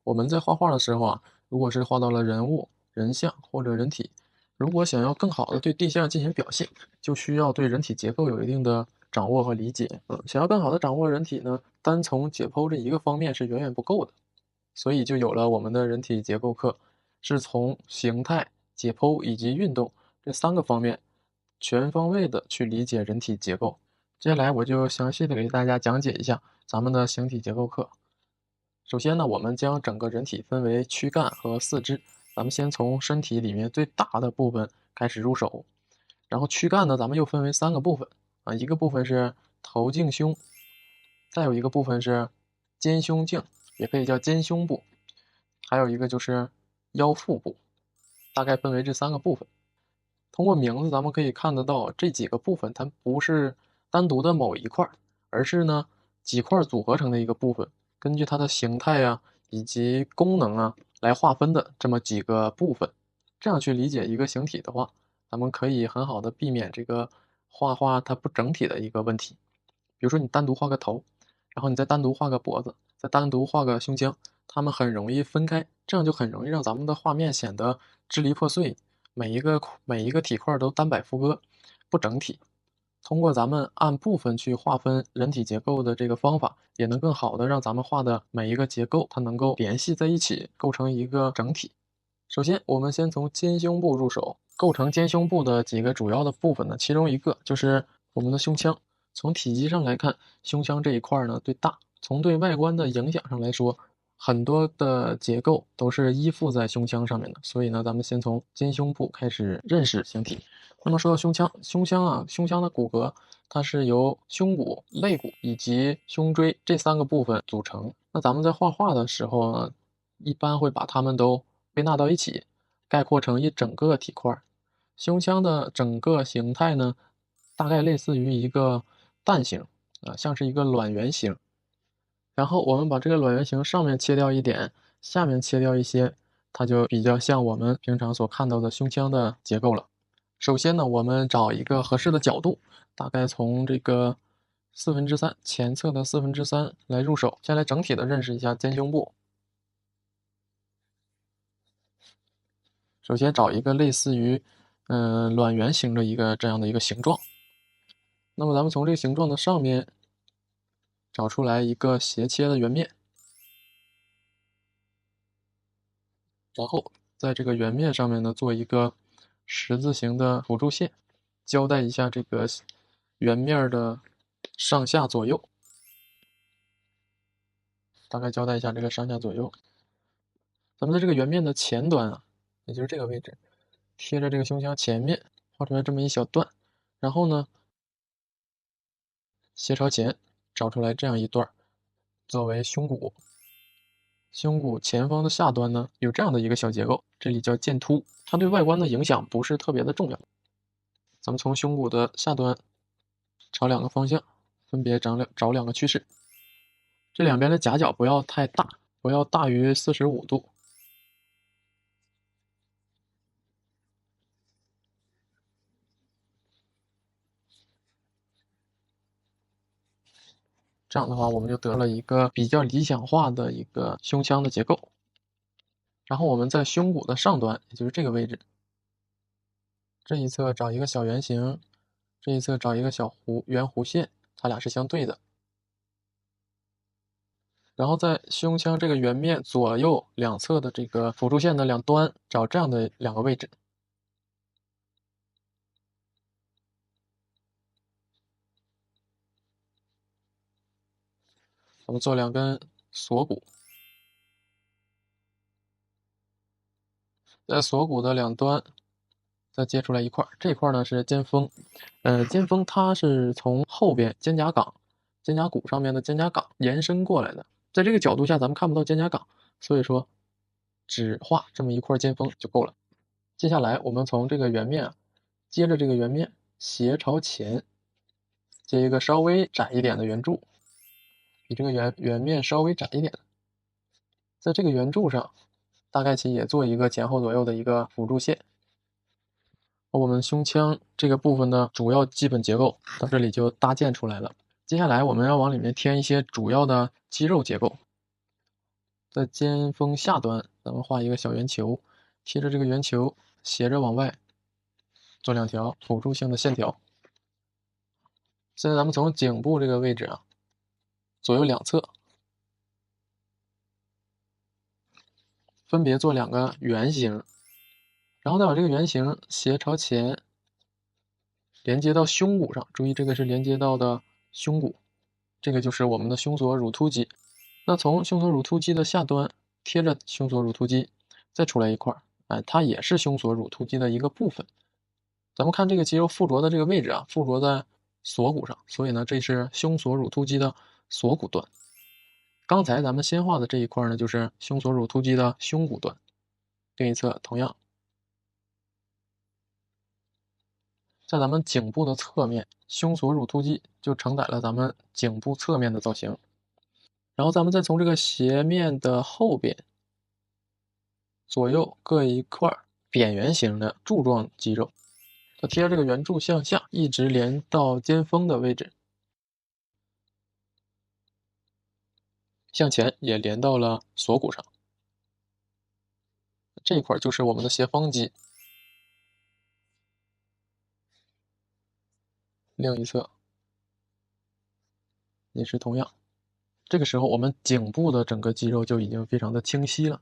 我们在画画的时候啊，如果是画到了人物、人像或者人体，如果想要更好的对地象进行表现，就需要对人体结构有一定的掌握和理解。想要更好的掌握人体呢，单从解剖这一个方面是远远不够的，所以就有了我们的人体结构课，是从形态、解剖以及运动这三个方面全方位的去理解人体结构。接下来我就详细的给大家讲解一下咱们的形体结构课。首先呢，我们将整个人体分为躯干和四肢。咱们先从身体里面最大的部分开始入手，然后躯干呢，咱们又分为三个部分啊，一个部分是头颈胸，再有一个部分是肩胸颈，也可以叫肩胸部，还有一个就是腰腹部，大概分为这三个部分。通过名字咱们可以看得到，这几个部分它不是单独的某一块，而是呢几块组合成的一个部分，根据它的形态啊以及功能啊来划分的这么几个部分。这样去理解一个形体的话，咱们可以很好的避免这个画画它不整体的一个问题。比如说你单独画个头，然后你再单独画个脖子，再单独画个胸腔，它们很容易分开，这样就很容易让咱们的画面显得支离破碎，每一个体块都单摆副歌，不整体。通过咱们按部分去划分人体结构的这个方法，也能更好的让咱们画的每一个结构它能够联系在一起，构成一个整体。首先我们先从肩胸部入手，构成肩胸部的几个主要的部分呢，其中一个就是我们的胸腔。从体积上来看，胸腔这一块呢最大，从对外观的影响上来说，很多的结构都是依附在胸腔上面的，所以呢，咱们先从肩胸部开始认识形体。那么说到胸腔，胸腔的骨骼它是由胸骨、肋骨以及胸椎这三个部分组成。那咱们在画画的时候呢，一般会把它们都归纳到一起，概括成一整个体块。胸腔的整个形态呢，大概类似于一个蛋形啊，像是一个卵圆形。然后我们把这个卵圆形上面切掉一点，下面切掉一些，它就比较像我们平常所看到的胸腔的结构了。首先呢，我们找一个合适的角度，大概从这个3/4前侧的3/4来入手，先来整体的认识一下肩胸部。首先找一个类似于卵圆形的这样的一个形状。那么咱们从这个形状的上面找出来一个斜切的圆面，然后在这个圆面上面呢做一个十字形的辅助线，交代一下这个圆面的上下左右，大概交代一下这个上下左右。咱们在这个圆面的前端啊，也就是这个位置，贴着这个胸腔前面画出来这么一小段，然后呢斜朝前找出来这样一段作为胸骨。胸骨前方的下端呢有这样的一个小结构，这里叫剑突，它对外观的影响不是特别的重要。咱们从胸骨的下端朝两个方向，分别找两个趋势，这两边的夹角不要太大，不要大于45度。这样的话，我们就得了一个比较理想化的一个胸腔的结构。然后我们在胸骨的上端，也就是这个位置，这一侧找一个小圆形，这一侧找一个小圆弧线，它俩是相对的。然后在胸腔这个圆面左右两侧的这个辅助线的两端，找这样的两个位置。我们做两根锁骨，在锁骨的两端再接出来一块，这块呢是肩峰，肩峰它是从后边肩胛骨上面的肩胛岗延伸过来的，在这个角度下咱们看不到肩胛岗，所以说只画这么一块肩峰就够了。接下来我们从这个圆面接着这个圆面斜朝前接一个稍微窄一点的圆柱，比这个圆面稍微窄一点，在这个圆柱上大概其也做一个前后左右的一个辅助线。我们胸腔这个部分的主要基本结构到这里就搭建出来了。接下来我们要往里面添一些主要的肌肉结构。在肩峰下端，咱们画一个小圆球，贴着这个圆球斜着往外做2条辅助性的线条。现在咱们从颈部这个位置啊，左右两侧分别做2个圆形，然后再把这个圆形斜朝前连接到胸骨上。注意，这个是连接到的胸骨，这个就是我们的胸锁乳突肌。那从胸锁乳突肌的下端贴着胸锁乳突肌，再出来一块，它也是胸锁乳突肌的一个部分。咱们看这个肌肉附着的这个位置啊，附着在锁骨上，所以呢，这是胸锁乳突肌的锁骨端。刚才咱们先画的这一块呢，就是胸锁乳突肌的胸骨端。另一侧同样，在咱们颈部的侧面，胸锁乳突肌就承载了咱们颈部侧面的造型。然后咱们再从这个斜面的后边，左右各一块扁圆形的柱状肌肉，它贴着这个圆柱向下，一直连到肩峰的位置，向前也连到了锁骨上。这一块就是我们的斜方肌。另一侧也是同样。这个时候我们颈部的整个肌肉就已经非常的清晰了，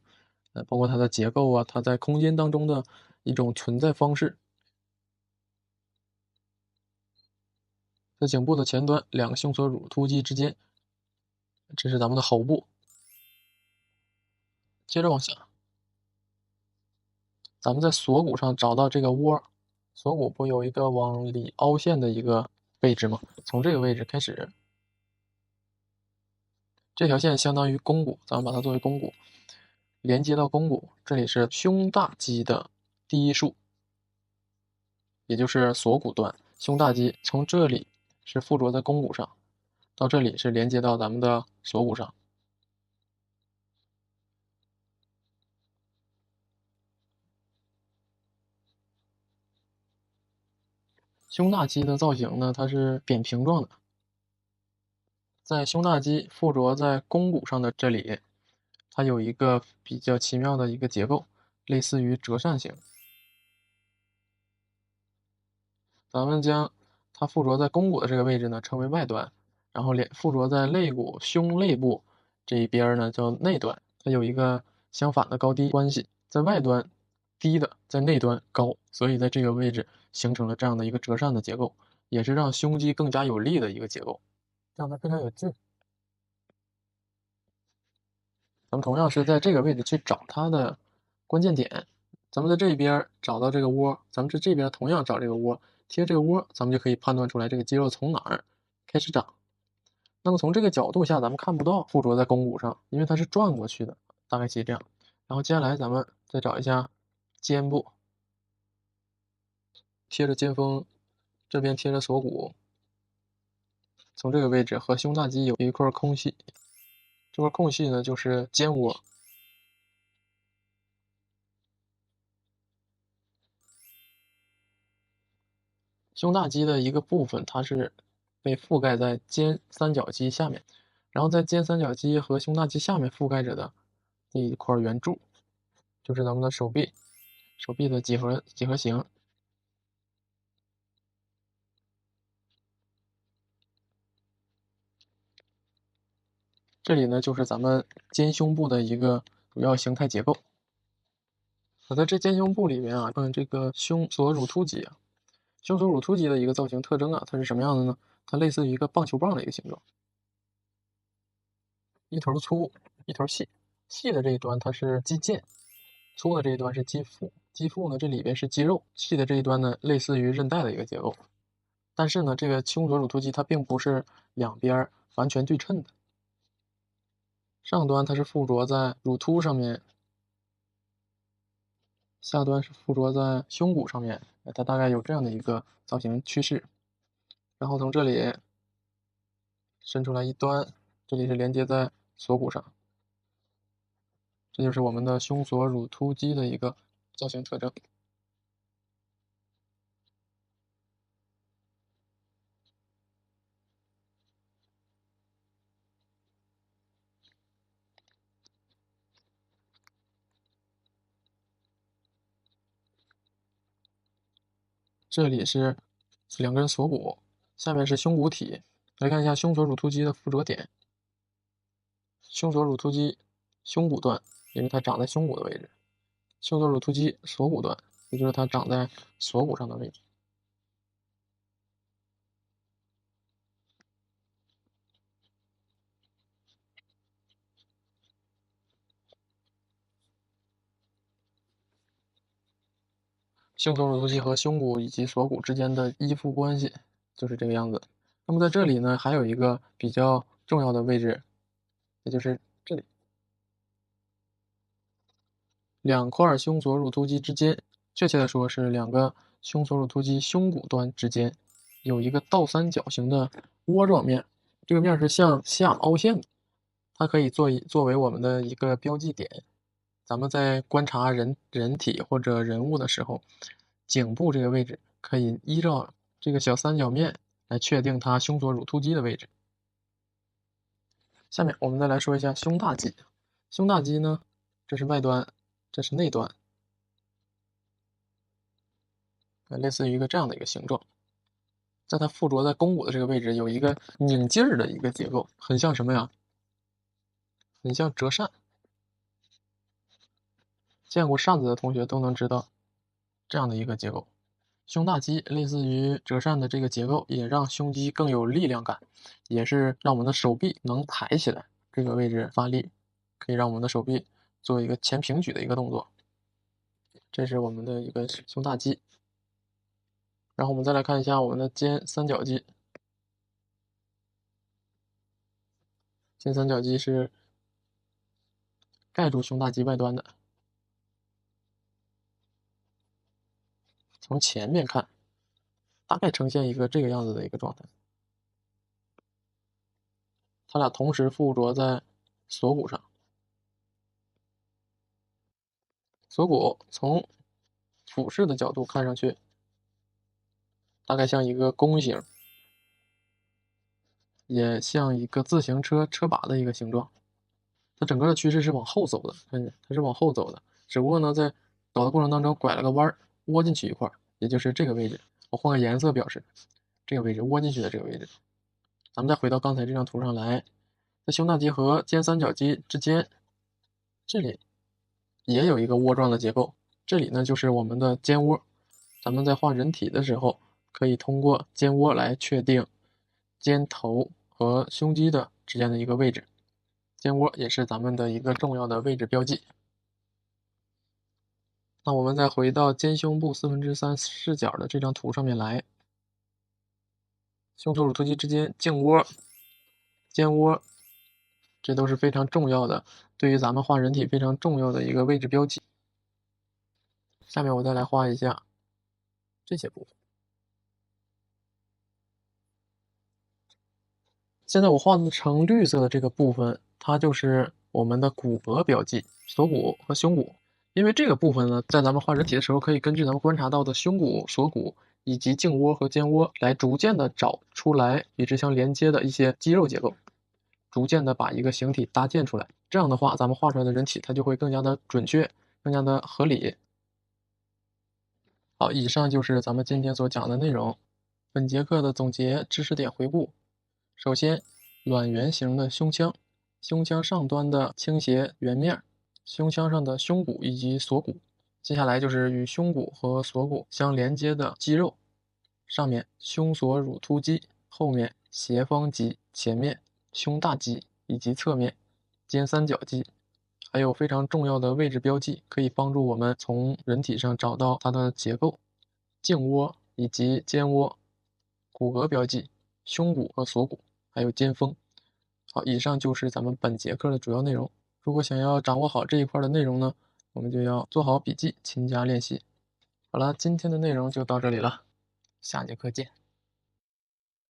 包括它的结构啊，它在空间当中的一种存在方式。在颈部的前端2个胸锁乳突肌之间，这是咱们的喉部。接着往下，咱们在锁骨上找到这个窝，锁骨不有一个往里凹陷的一个位置吗？从这个位置开始，这条线相当于肱骨，咱们把它作为肱骨，连接到肱骨，这里是胸大肌的第一束，也就是锁骨端。胸大肌从这里是附着在肱骨上，到这里是连接到咱们的锁骨上。胸大肌的造型呢，它是扁平状的，在胸大肌附着在肱骨上的这里，它有一个比较奇妙的一个结构，类似于折扇形。咱们将它附着在肱骨的这个位置呢称为外端，然后附着在肋骨胸肋部这一边呢叫内端，它有一个相反的高低关系，在外端低的，在内端高，所以在这个位置形成了这样的一个折扇的结构，也是让胸肌更加有力的一个结构，让它非常有劲。咱们同样是在这个位置去找它的关键点，咱们在这边找到这个窝，咱们这边同样找这个窝，贴这个窝，咱们就可以判断出来这个肌肉从哪儿开始长。那么从这个角度下，咱们看不到附着在肱骨上，因为它是转过去的，大概其这样。然后接下来咱们再找一下肩部，贴着肩峰，这边贴着锁骨，从这个位置和胸大肌有一块空隙，这块空隙呢就是肩窝。胸大肌的一个部分，它是被覆盖在肩三角肌下面，然后在肩三角肌和胸大肌下面覆盖着的这一块圆柱，就是咱们的手臂，手臂的几何形。这里呢就是咱们肩胸部的一个主要形态结构。我在这肩胸部里面啊，这个胸锁乳突肌啊，胸锁乳突肌的一个造型特征啊，它是什么样的呢？它类似于一个棒球棒的一个形状，一头粗，一头细，细的这一端它是肌腱，粗的这一端是肌腹。肌腹呢，这里边是肌肉，细的这一端呢，类似于韧带的一个结构。但是呢，这个胸锁乳突肌它并不是两边完全对称的，上端它是附着在乳突上面，下端是附着在胸骨上面，它大概有这样的一个造型趋势。然后从这里伸出来一端，这里是连接在锁骨上，这就是我们的胸锁乳突肌的一个造型特征。这里是两根锁骨，下面是胸骨体。来看一下胸锁乳突肌的附着点。胸锁乳突肌胸骨段，因为它长在胸骨的位置；胸锁乳突肌锁骨段，也就是它长在锁骨上的位置。胸锁乳突肌和胸骨以及锁骨之间的依附关系就是这个样子。那么在这里呢，还有一个比较重要的位置，也就是这里，两块胸锁乳突肌之间，确切的说是两个胸锁乳突肌胸骨端之间，有一个倒三角形的窝状面，这个面是向下凹陷的，它可以作为我们的一个标记点。咱们在观察人体或者人物的时候，颈部这个位置可以依照这个小三角面来确定它胸锁乳突肌的位置。下面我们再来说一下胸大肌。胸大肌呢，这是外端，这是内端，类似于一个这样的一个形状。在它附着在肱骨的这个位置有一个拧劲儿的一个结构，很像什么呀？很像折扇。见过扇子的同学都能知道这样的一个结构。胸大肌类似于折扇的这个结构，也让胸肌更有力量感，也是让我们的手臂能抬起来。这个位置发力，可以让我们的手臂做一个前平举的一个动作。这是我们的一个胸大肌。然后我们再来看一下我们的肩三角肌。肩三角肌是盖住胸大肌外端的。从前面看，大概呈现一个这个样子的一个状态。它俩同时附着在锁骨上。锁骨从俯视的角度看上去，大概像一个弓形，也像一个自行车车把的一个形状。它整个的趋势是往后走的，看见它是往后走的，只不过呢，在走的过程当中拐了个弯，窝进去一块，也就是这个位置。我换个颜色表示，这个位置窝进去的这个位置。咱们再回到刚才这张图上来，在胸大肌和肩三角肌之间，这里也有一个窝状的结构，这里呢就是我们的肩窝。咱们在画人体的时候，可以通过肩窝来确定肩头和胸肌的之间的一个位置。肩窝也是咱们的一个重要的位置标记。那我们再回到肩胸部3/4视角的这张图上面来，胸锁乳突肌之间颈窝、肩窝，这都是非常重要的，对于咱们画人体非常重要的一个位置标记。下面我再来画一下这些部分。现在我画成绿色的这个部分，它就是我们的骨骼标记，锁骨和胸骨。因为这个部分呢，在咱们画人体的时候，可以根据咱们观察到的胸骨、锁骨以及颈窝和肩窝，来逐渐的找出来与之相连接的一些肌肉结构，逐渐的把一个形体搭建出来。这样的话，咱们画出来的人体它就会更加的准确，更加的合理。好，以上就是咱们今天所讲的内容。本节课的总结知识点回顾。首先，卵圆形的胸腔，胸腔上端的倾斜圆面，胸腔上的胸骨以及锁骨。接下来就是与胸骨和锁骨相连接的肌肉，上面胸锁乳突肌，后面斜方肌，前面胸大肌以及侧面肩三角肌。还有非常重要的位置标记，可以帮助我们从人体上找到它的结构，颈窝以及肩窝，骨骼标记，胸骨和锁骨，还有肩峰。好，以上就是咱们本节课的主要内容。如果想要掌握好这一块的内容呢，我们就要做好笔记，勤加练习。好了，今天的内容就到这里了，下节课见。